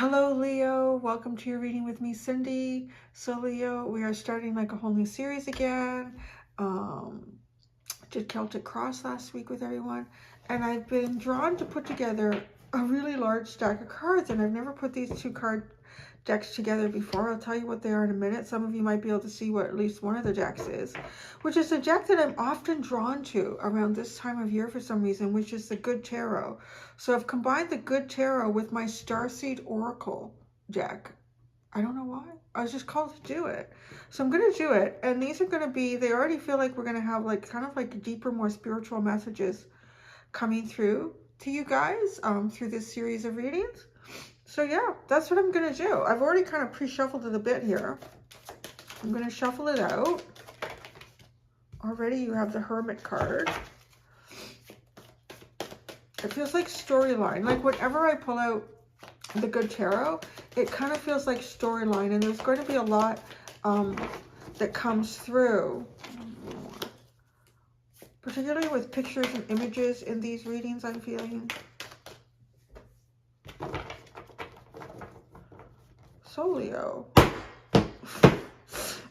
Hello, Leo. Welcome to your reading with me, Cindy. So, Leo, we are starting like a whole new series again. Um, did Celtic Cross last week with everyone, and I've been drawn to put together a really large stack of cards, and I've never put these two card decks together before. I'll tell you what they are in a minute. Some of you might be able to see what at least one of the decks is, which is a deck that I'm often drawn to around this time of year for some reason, which is the Good Tarot. So I've combined the Good Tarot with my Starseed Oracle deck. I don't know why. I was just called to do it. So I'm going to do it. And these are going to be, they already feel like we're going to have like kind of like deeper, more spiritual messages coming through to you guys through this series of readings. So yeah, that's what I'm going to do. I've already kind of pre-shuffled it a bit here. I'm going to shuffle it out. Already you have the Hermit card. It feels like storyline. Like whenever I pull out the Good Tarot, it kind of feels like storyline. And there's going to be a lot that comes through. Particularly with pictures and images in these readings, I'm feeling. So Leo.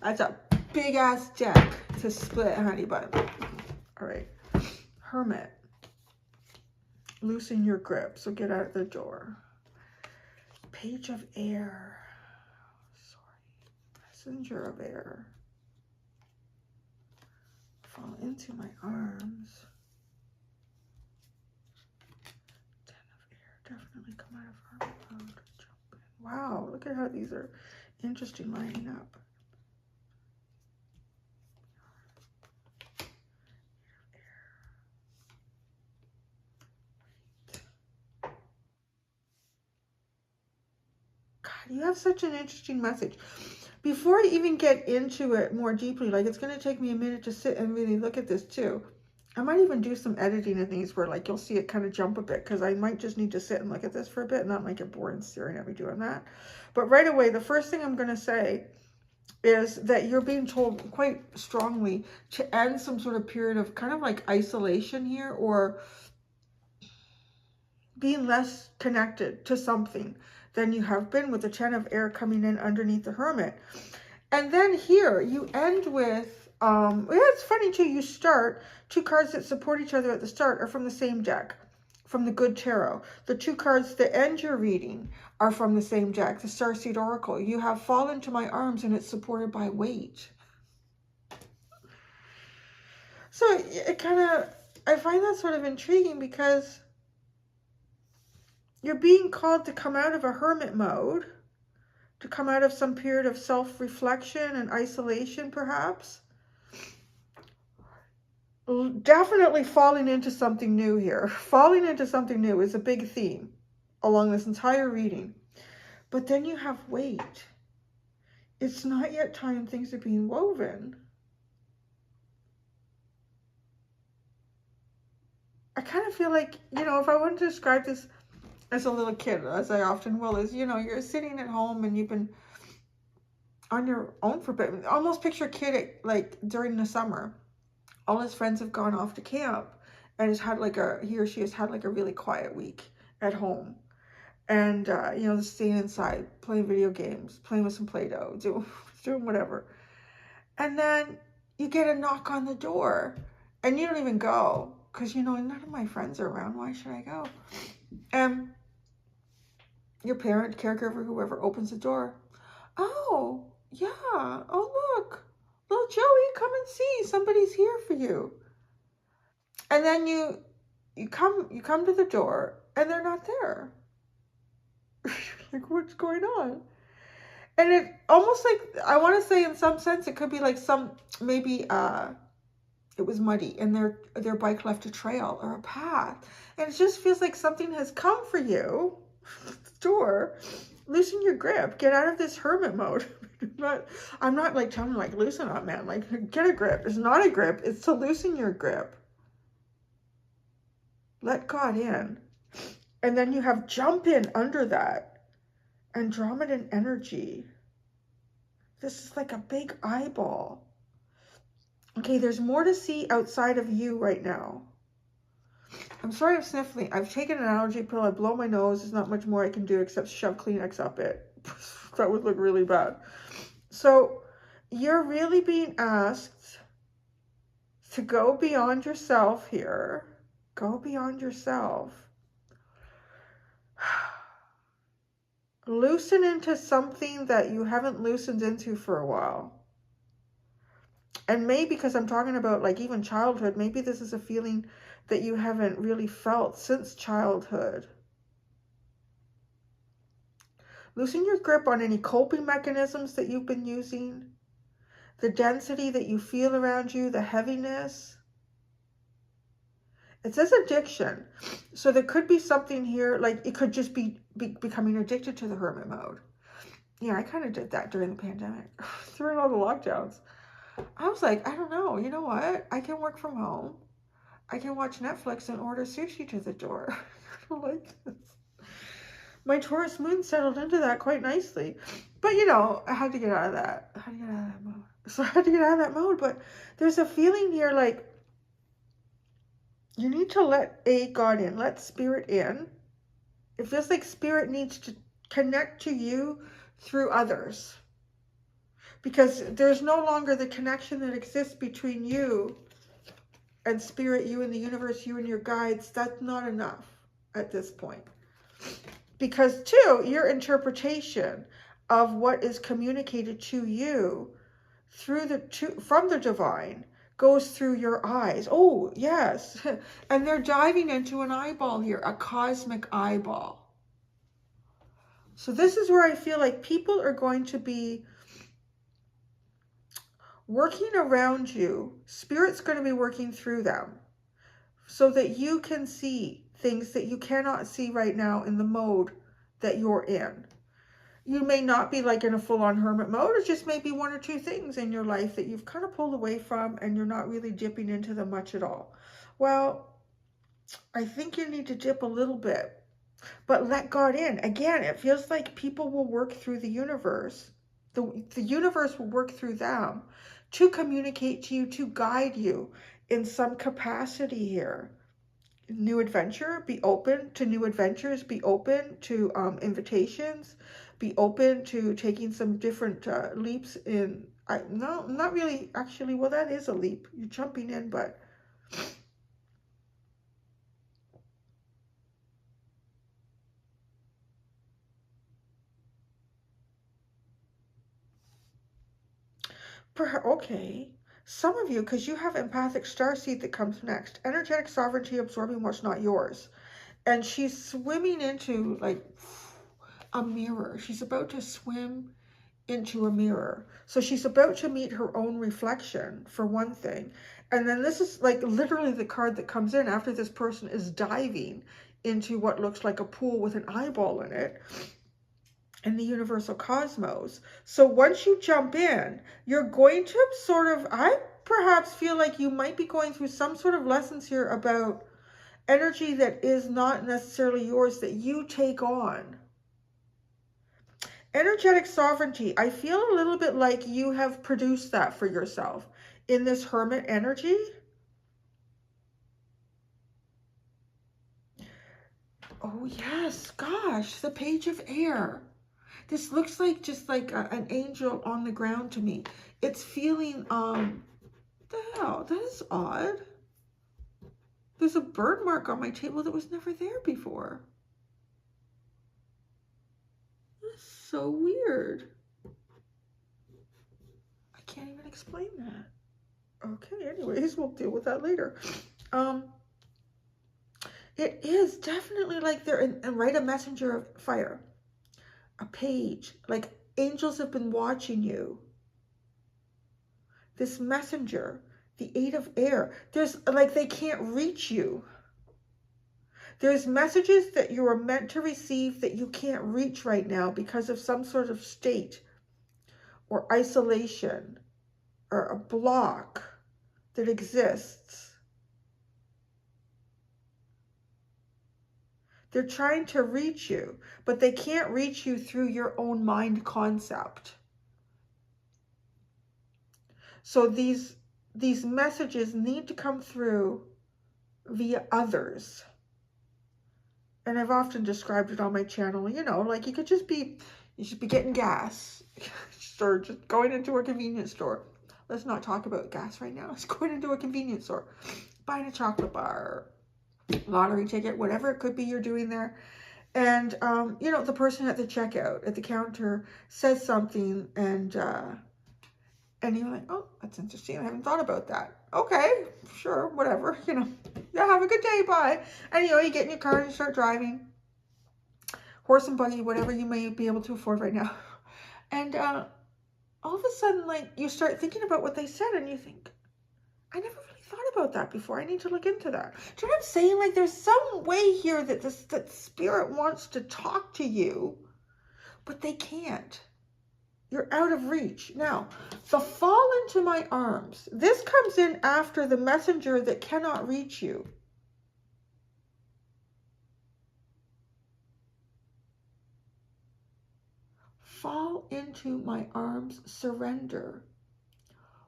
That's a big ass deck to split, honey bun. All right. Hermit. Loosen your grip, so get out the door. Page of Air. Sorry. Messenger of Air. Fall into my arms. Ten of Air. Definitely come out of Hermit mode. Jump in. Wow, look at how these are interesting lining up. You have such an interesting message. Before I even get into it more deeply, like it's going to take me a minute to sit and really look at this too. I might even do some editing of these where like you'll see it kind of jump a bit, because I might just need to sit and look at this for a bit and not make it bored and staring at me doing that. But right away, the first thing I'm going to say is that you're being told quite strongly to end some sort of period of kind of like isolation here, or being less connected to something than you have been, with the Ten of Air coming in underneath the Hermit. And then here you end with, yeah, it's funny too, you start, two cards that support each other at the start are from the same deck, from the Good Tarot. The two cards that end your reading are from the same deck, the Starseed Oracle. You have Fall into My Arms, and it's supported by Weight. So it kind of, I find that sort of intriguing, because you're being called to come out of a hermit mode, to come out of some period of self-reflection and isolation, perhaps. Definitely falling into something new here. Falling into something new is a big theme along this entire reading. But then you have Weight. It's not yet time things are being woven. I kind of feel like, you know, if I wanted to describe this as a little kid, as I often will, is, you know, you're sitting at home and you've been on your own for a bit. Almost picture a kid like during the summer. All his friends have gone off to camp, and has had like he or she has had like a really quiet week at home. And, you know, staying inside, playing video games, playing with some Play-Doh, doing whatever. And then you get a knock on the door, and you don't even go, because, you know, none of my friends are around. Why should I go? And your parent, caregiver, whoever opens the door. Oh, yeah. Oh, look. Little Joey, come and see. Somebody's here for you. And then you come to the door, and they're not there. Like, what's going on? And it almost like, I want to say in some sense, it could be like maybe it was muddy and their bike left a trail or a path. And it just feels like something has come for you. Door. Loosen your grip. Get out of this hermit mode. I'm not like telling you like loosen up, man. Like, get a grip. It's not a grip. It's to loosen your grip. Let God in. And then you have jump in under that. Andromedan energy. This is like a big eyeball. Okay, there's more to see outside of you right now. I'm sorry I'm sniffling. I've taken an allergy pill. I blow my nose. There's not much more I can do except shove Kleenex up it. That would look really bad. So you're really being asked to go beyond yourself here. Go beyond yourself. Loosen into something that you haven't loosened into for a while. And maybe because I'm talking about like even childhood, maybe this is a feeling that you haven't really felt since childhood. Loosen your grip on any coping mechanisms that you've been using, the density that you feel around you, the heaviness. It says addiction. So there could be something here, like it could just be becoming addicted to the hermit mode. Yeah, I kind of did that during the pandemic, during all the lockdowns. I was like, I don't know, you know what? I can work from home. I can watch Netflix and order sushi to the door. I don't like this. My Taurus moon settled into that quite nicely. But, you know, I had to get out of that. I had to get out of that mode. So I had to get out of that mode. But there's a feeling here like you need to let God in, let spirit in. It feels like spirit needs to connect to you through others. Because there's no longer the connection that exists between you and spirit, you and the universe, you and your guides. That's not enough at this point. Because too, your interpretation of what is communicated to you through from the divine goes through your eyes. Oh, yes. And they're diving into an eyeball here, a cosmic eyeball. So this is where I feel like people are going to be working around you. Spirit's going to be working through them so that you can see things that you cannot see right now in the mode that you're in. You may not be like in a full-on hermit mode. It just may be one or two things in your life that you've kind of pulled away from and you're not really dipping into them much at all. Well, I think you need to dip a little bit, but let God in. Again, it feels like people will work through the universe. The universe will work through them to communicate to you, to guide you in some capacity here. New adventure, be open to new adventures, be open to invitations, be open to taking some different leaps in, no, not really, actually, well, that is a leap. You're jumping in, but okay. Some of you, because you have empathic starseed that comes next, energetic sovereignty, absorbing what's not yours. And she's swimming into like a mirror. She's about to swim into a mirror. So she's about to meet her own reflection, for one thing. And then this is like literally the card that comes in after this person is diving into what looks like a pool with an eyeball in it in the universal cosmos. So once you jump in, you're going to sort of, I perhaps feel like you might be going through some sort of lessons here about energy that is not necessarily yours, that you take on. Energetic sovereignty, I feel a little bit like you have produced that for yourself in this hermit energy. Oh yes, gosh, the Page of Air. This looks like just like an angel on the ground to me. It's feeling, what the hell, that is odd. There's a bird mark on my table that was never there before. That's so weird. I can't even explain that. Okay, anyways, we'll deal with that later. It is definitely like they're and write a messenger of fire. A page, like angels have been watching you. This messenger, the 8 of air, there's like they can't reach you. There's messages that you are meant to receive that you can't reach right now because of some sort of state or isolation or a block that exists. They're trying to reach you, but they can't reach you through your own mind concept. So these messages need to come through via others. And I've often described it on my channel, you know, like you should be getting gas or just going into a convenience store. Let's not talk about gas right now. It's going into a convenience store, buying a chocolate bar, lottery ticket, whatever it could be you're doing there. And, you know, the person at the checkout, at the counter says something and you're like, oh, that's interesting. I haven't thought about that. Okay, sure, whatever, you know. Yeah, have a good day, bye. And, you know, you get in your car and you start driving. Horse and buggy, whatever you may be able to afford right now. And all of a sudden, like, you start thinking about what they said and you think, I never really thought about that before. I need to look into that. Do you know what I'm saying? Like, there's some way here that that spirit wants to talk to you, but they can't. You're out of reach. Now, the fall into my arms. This comes in after the messenger that cannot reach you. Fall into my arms, surrender.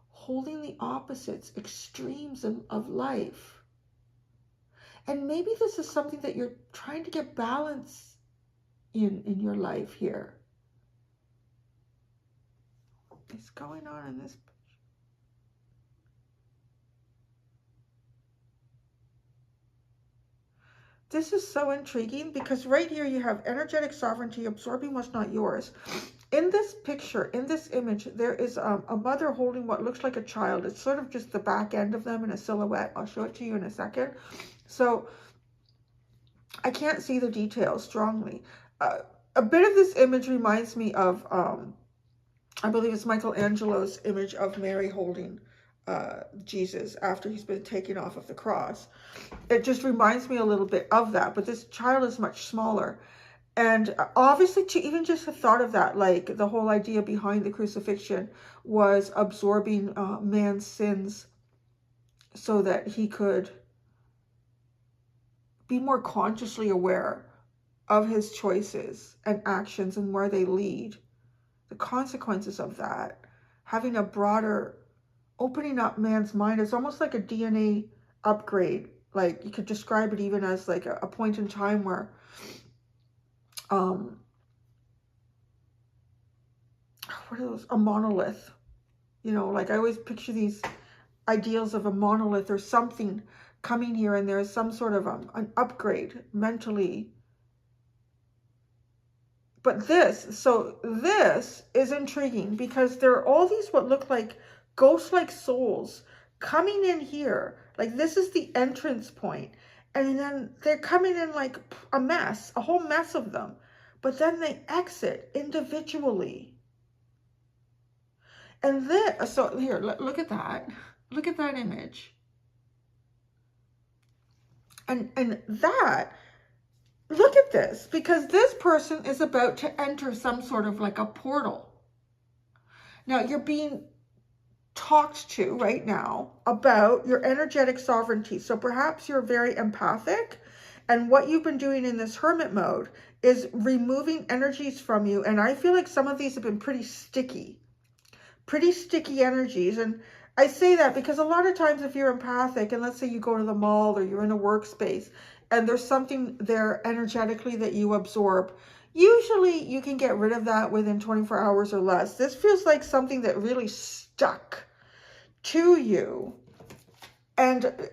Holding the opposites, extremes of life. And maybe this is something that you're trying to get balance in your life here. What's going on in this? This is so intriguing because right here you have energetic sovereignty, absorbing what's not yours. In this picture, in this image, there is a mother holding what looks like a child. It's sort of just the back end of them in a silhouette. I'll show it to you in a second. So I can't see the details strongly. A bit of this image reminds me of, I believe it's Michelangelo's image of Mary holding Jesus after he's been taken off of the cross. It just reminds me a little bit of that, but this child is much smaller. And obviously to even just have thought of that, like the whole idea behind the crucifixion was absorbing man's sins so that he could be more consciously aware of his choices and actions and where they lead, the consequences of that, having a broader, opening up man's mind. It's almost like a DNA upgrade. Like you could describe it even as like a point in time where what are those? A monolith. You know, like I always picture these ideals of a monolith or something coming here, and there's some sort of an upgrade mentally. But this is intriguing because there are all these what look like ghost-like souls coming in here. Like this is the entrance point. And then they're coming in like a mess, a whole mess of them. But then they exit individually. And then, so here, look at that. Look at that image. And that, look at this, because this person is about to enter some sort of like a portal. Now, you're being talked to right now about your energetic sovereignty. So perhaps you're very empathic, and what you've been doing in this hermit mode is removing energies from you. And I feel like some of these have been pretty sticky energies. And I say that because a lot of times if you're empathic, and let's say you go to the mall or you're in a workspace and there's something there energetically that you absorb, usually you can get rid of that within 24 hours or less. This feels like something that really stuck to you. And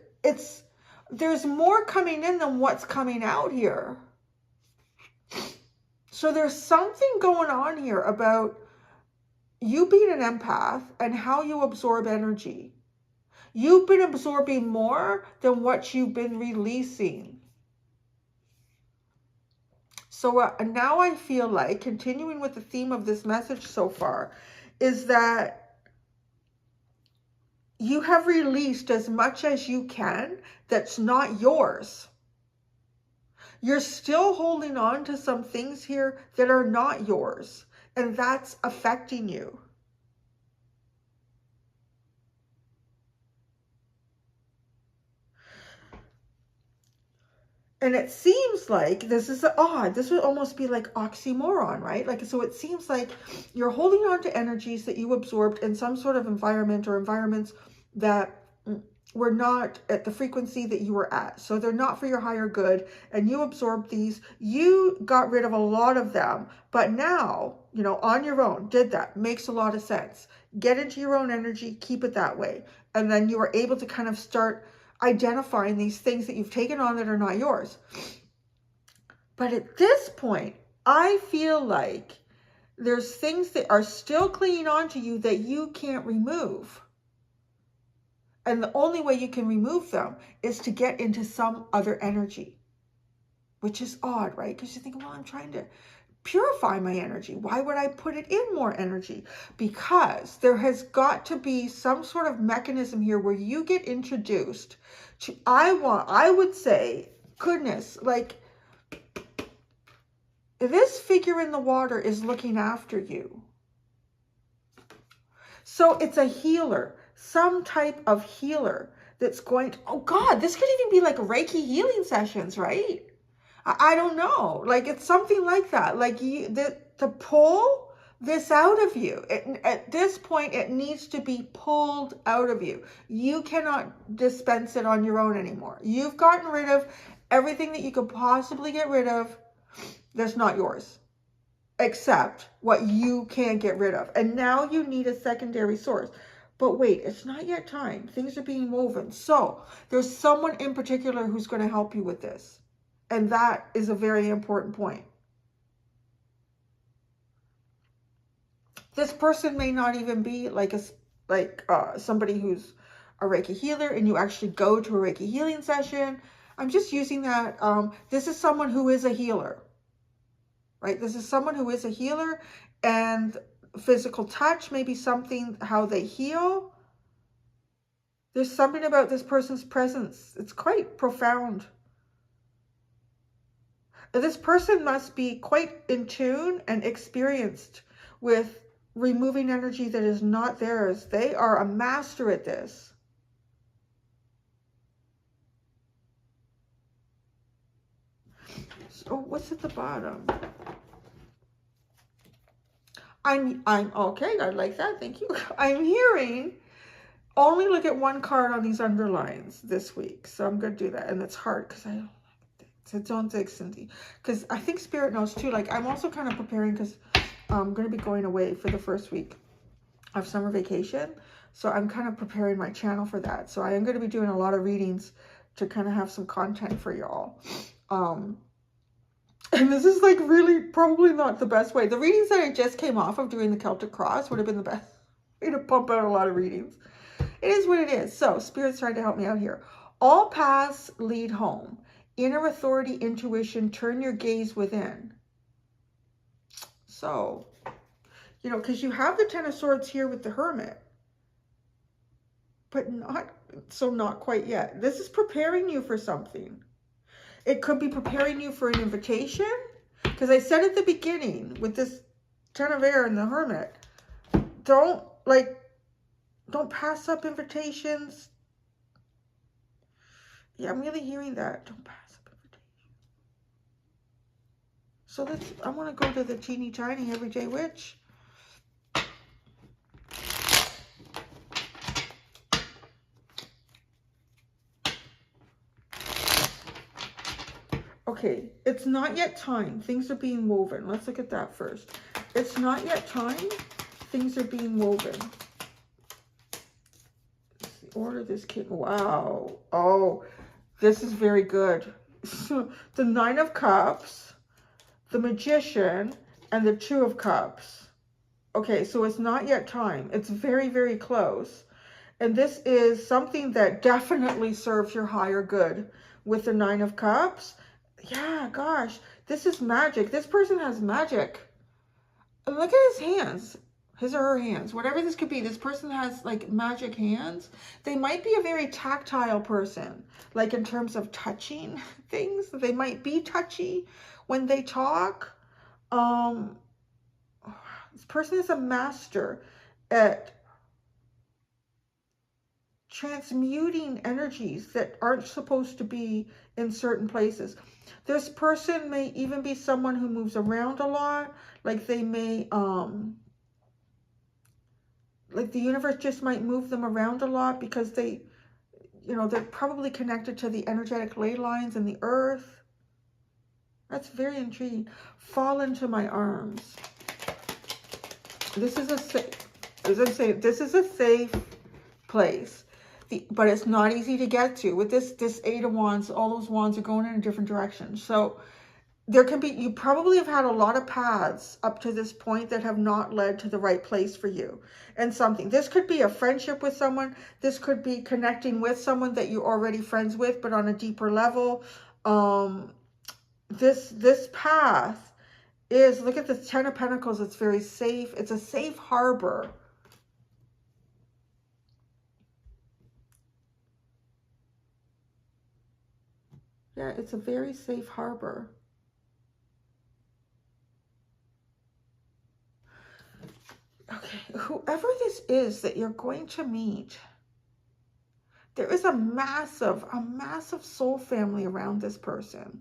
there's more coming in than what's coming out here. So there's something going on here about you being an empath and how you absorb energy. You've been absorbing more than what you've been releasing. So now I feel like, continuing with the theme of this message so far, is that you have released as much as you can that's not yours. You're still holding on to some things here that are not yours, and that's affecting you. And it seems like this is odd. This would almost be like oxymoron, right? Like, so it seems like you're holding on to energies that you absorbed in some sort of environment or environments that were not at the frequency that you were at. So they're not for your higher good, and you absorbed these. You got rid of a lot of them, but now, you know, on your own, did that. Makes a lot of sense. Get into your own energy, keep it that way. And then you are able to kind of start identifying these things that you've taken on that are not yours. But at this point, I feel like there's things that are still clinging on to you that you can't remove. And the only way you can remove them is to get into some other energy, which is odd, right? Because you think, well, I'm trying to purify my energy. Why would I put it in more energy? Because there has got to be some sort of mechanism here where you get introduced to, I would say, goodness, like this figure in the water is looking after you. So it's a healer. Some type of healer that's going to, oh God, this could even be like Reiki healing sessions, right? I don't know. Like it's something like that. Like to pull this out of you. At this point, it needs to be pulled out of you. You cannot dispense it on your own anymore. You've gotten rid of everything that you could possibly get rid of that's not yours, except what you can't get rid of. And now you need a secondary source. But wait, it's not yet time. Things are being woven. So there's someone in particular who's going to help you with this. And that is a very important point. This person may not even be like somebody who's a Reiki healer and you actually go to a Reiki healing session. I'm just using that. This is someone who is a healer, right? This is someone who is a healer, and physical touch may be something, how they heal. There's something about this person's presence. It's quite profound. This person must be quite in tune and experienced with removing energy that is not theirs. They are a master at this. So what's at the bottom? I'm okay. I like that. Thank you. I'm hearing only look at one card on these underlines this week. So I'm going to do that. And it's hard because I don't like it. So don't take Cindy. Because I think Spirit knows too. Like I'm also kind of preparing because I'm going to be going away for the first week of summer vacation. So I'm kind of preparing my channel for that. So I am going to be doing a lot of readings to kind of have some content for y'all. And this is like really probably not the best way. The readings that I just came off of doing the Celtic Cross would have been the best way to pump out a lot of readings. It is what it is. So Spirit's trying to help me out here. All paths lead home. Inner authority, intuition, turn your gaze within. So, you know, because you have the Ten of Swords here with the Hermit. But not quite yet. This is preparing you for something. It could be preparing you for an invitation. Because I said at the beginning, with this Ten of Air and the Hermit, don't pass up invitations. Yeah, I'm really hearing that. Don't pass up invitations. So I want to go to the Teeny Tiny Everyday Witch. Okay, it's not yet time. Things are being woven. Let's look at that first. It's not yet time. Things are being woven. Let's see, order this kit. Wow. Oh, this is very good. The Nine of Cups, the Magician, and the Two of Cups. Okay, so it's not yet time. It's very, very close. And this is something that definitely serves your higher good with the Nine of Cups. Yeah, gosh, this is magic. This person has magic. Look at his hands, his or her hands, whatever this could be. This person has like magic hands. They might be a very tactile person, like in terms of touching things. They might be touchy when they talk. This person is a master at transmuting energies that aren't supposed to be in certain places. This person may even be someone who moves around a lot. Like they may, like the universe just might move them around a lot because they, you know, they're probably connected to the energetic ley lines in the earth. That's very intriguing. Fall into my arms. This is a safe, as I say, this is a safe place. But it's not easy to get to. With this Eight of Wands, all those wands are going in a different direction. So there can be, you probably have had a lot of paths up to this point that have not led to the right place for you. And something, this could be a friendship with someone. This could be connecting with someone that you're already friends with, but on a deeper level. This path is, look at the Ten of Pentacles. It's very safe. It's a safe harbor. Yeah, it's a very safe harbor. Okay, whoever this is that you're going to meet, there is a massive soul family around this person.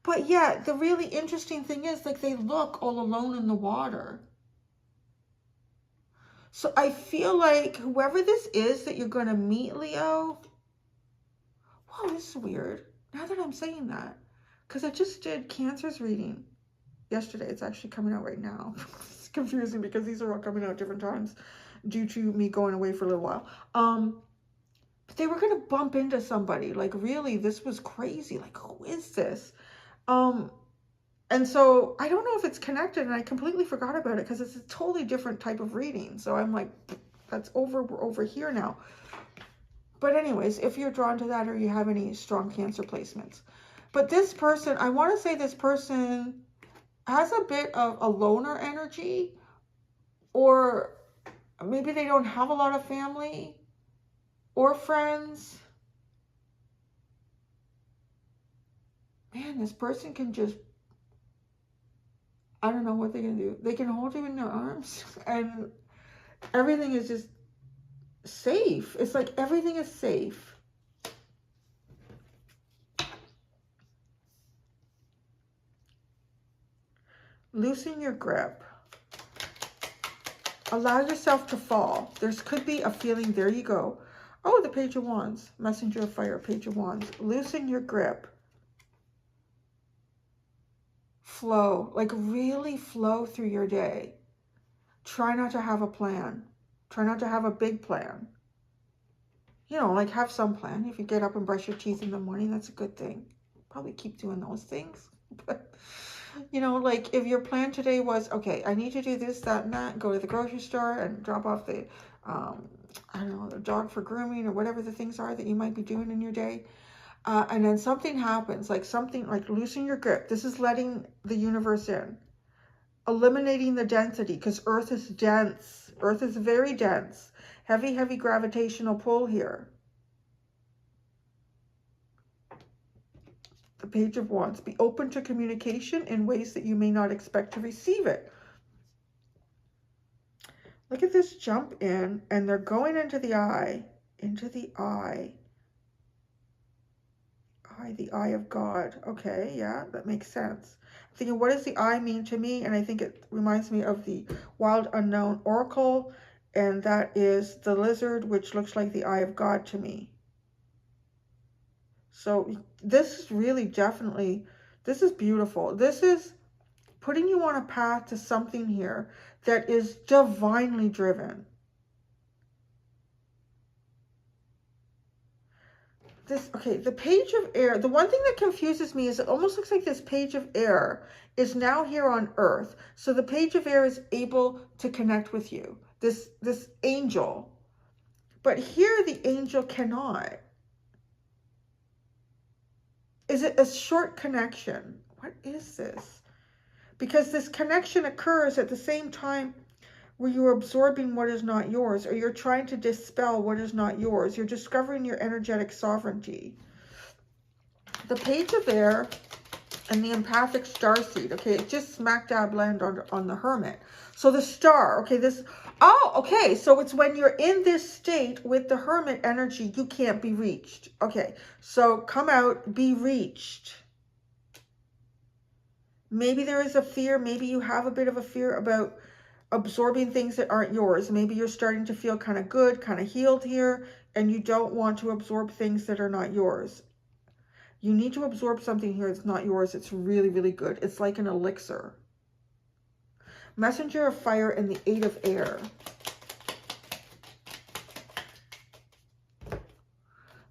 But yeah, the really interesting thing is, like, they look all alone in the water. So I feel like whoever this is that you're going to meet, Leo, wow, this is weird. Now that I'm saying that, because I just did Cancer's reading yesterday. It's actually coming out right now. It's confusing because these are all coming out at different times due to me going away for a little while. But they were going to bump into somebody. Like, really, this was crazy. Like, who is this? And so I don't know if it's connected, and I completely forgot about it because it's a totally different type of reading. So I'm like, that's over. We're over here now. But anyways, if you're drawn to that or you have any strong Cancer placements. But this person, I want to say this person has a bit of a loner energy, or maybe they don't have a lot of family or friends. Man, this person can just, I don't know what they can do. They can hold you in their arms and everything is just safe. It's like everything is safe. Loosen your grip. Allow yourself to fall. There could be a feeling, there you go. Oh, the Page of Wands, Messenger of Fire, Page of Wands. Loosen your grip. Flow, like really flow through your day. Try not to have a plan. Try not to have a big plan. You know, like have some plan. If you get up and brush your teeth in the morning, that's a good thing. Probably keep doing those things. But, you know, like if your plan today was, okay, I need to do this, that, and that, go to the grocery store and drop off the, I don't know, the dog for grooming or whatever the things are that you might be doing in your day. And then something happens, like something like loosen your grip. This is letting the universe in. Eliminating the density, because Earth is dense. Earth is very dense. Heavy, heavy gravitational pull here. The Page of Wands. Be open to communication in ways that you may not expect to receive it. Look at this jump in, and they're going into the eye. Into the eye. The eye of God. Okay, yeah, that makes sense. I'm thinking, what does the eye mean to me? And I think it reminds me of the Wild Unknown Oracle, and that is the lizard, which looks like the eye of God to me. So this is really definitely, this is beautiful. This is putting you on a path to something here that is divinely driven. Okay, the Page of Air, the one thing that confuses me is it almost looks like this Page of Air is now here on Earth. So the Page of Air is able to connect with you, this angel. But here the angel cannot. Is it a short connection? What is this? Because this connection occurs at the same time where you're absorbing what is not yours, or you're trying to dispel what is not yours. You're discovering your energetic sovereignty. The Page of Air and the empathic starseed, okay, it just smack dab land on the Hermit. So the star, okay, okay, so it's when you're in this state with the Hermit energy, you can't be reached. Okay, so come out, be reached. Maybe there is a fear, maybe you have a bit of a fear about absorbing things that aren't yours. Maybe you're starting to feel kind of good, kind of healed here, and you don't want to absorb things that are not yours. You need to absorb something here that's not yours. It's really, really good. It's like an elixir. Messenger of fire and the 8 of air.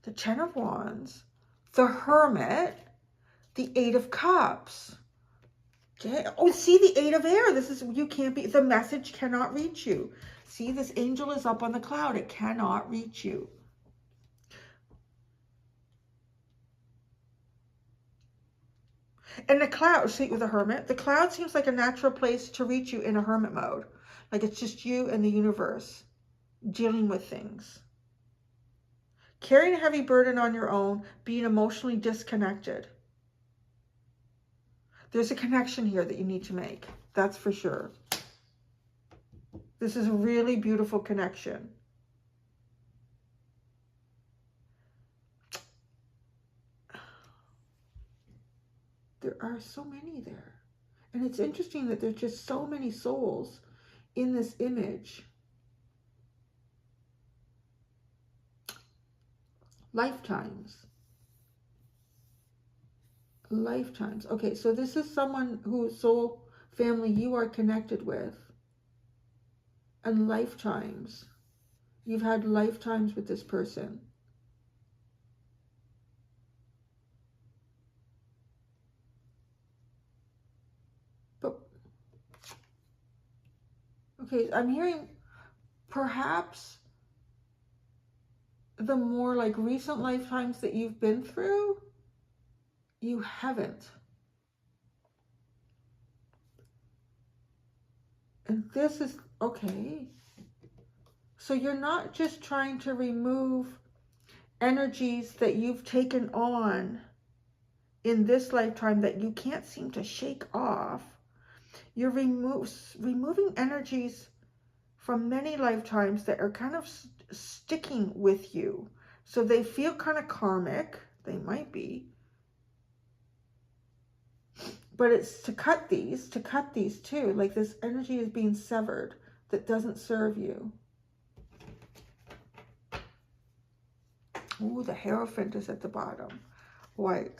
The 10 of wands, the hermit, the 8 of cups. Okay. Oh, see the 8 of air. This is, you can't be, the message cannot reach you. See, this angel is up on the cloud. It cannot reach you. And the cloud, see with the hermit, the cloud seems like a natural place to reach you in a hermit mode. Like it's just you and the universe dealing with things. Carrying a heavy burden on your own, being emotionally disconnected. There's a connection here that you need to make. That's for sure. This is a really beautiful connection. There are so many there. And it's interesting that there's just so many souls in this image. Lifetimes. Lifetimes. Okay, so this is someone whose soul family you are connected with. And lifetimes. You've had lifetimes with this person. But, okay, I'm hearing perhaps the more like recent lifetimes that you've been through, you haven't. And this is, okay. So you're not just trying to remove energies that you've taken on in this lifetime that you can't seem to shake off. You're removing energies from many lifetimes that are kind of sticking with you. So they feel kind of karmic. They might be. But it's to cut these too. Like this energy is being severed that doesn't serve you. Ooh, the Hierophant is at the bottom. Oh, I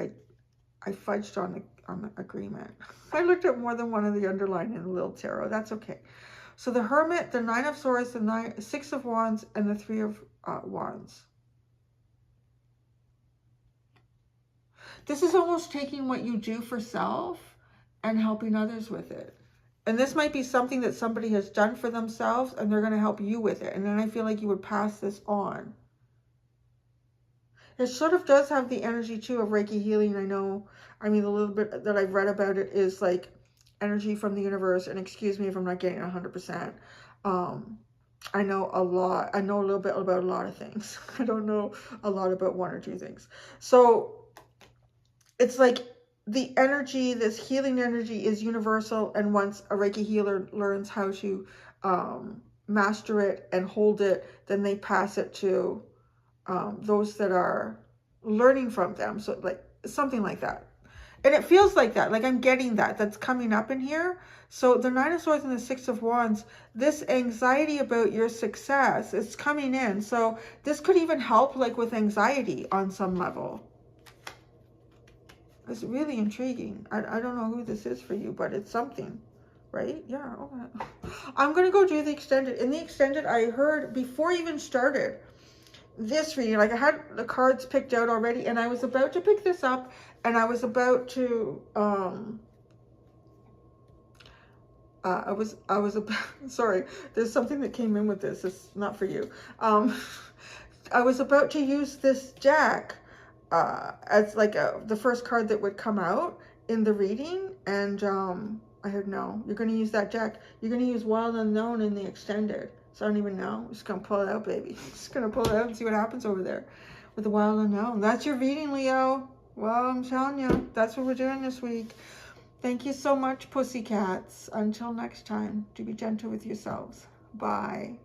fudged on the agreement. I looked at more than one of the underline in the little tarot. That's okay. So the Hermit, the 9 of Swords, the 6 of Wands, and the 3 of Wands. This is almost taking what you do for self and helping others with it. And this might be something that somebody has done for themselves and they're going to help you with it. And then I feel like you would pass this on. It sort of does have the energy too of Reiki healing. I know, I mean, the little bit that I've read about it is like energy from the universe. And excuse me if I'm not getting 100%. I know a lot. I know a little bit about a lot of things. I don't know a lot about 1 or 2 things. So it's like the energy, this healing energy is universal. And once a Reiki healer learns how to master it and hold it, then they pass it to those that are learning from them. So like something like that. And it feels like that. Like I'm getting that. That's coming up in here. So the 9 of Swords and the 6 of Wands, this anxiety about your success is coming in. So this could even help like with anxiety on some level. It's really intriguing. I don't know who this is for you, but it's something, right? Yeah. Okay. I'm going to go do the extended. In the extended, I heard before I even started this reading, like I had the cards picked out already and I was about to pick this up and I was about to, I was about, sorry, there's something that came in with this. It's not for you. I was about to use this deck as like the first card that would come out in the reading. And I heard, no, you're going to use that deck. You're going to use Wild Unknown in the extended. So I don't even know. I'm just going to pull it out, baby. Just going to pull it out and see what happens over there with the Wild Unknown. That's your reading, Leo. Well, I'm telling you, that's what we're doing this week. Thank you so much, pussycats. Until next time, do be gentle with yourselves. Bye.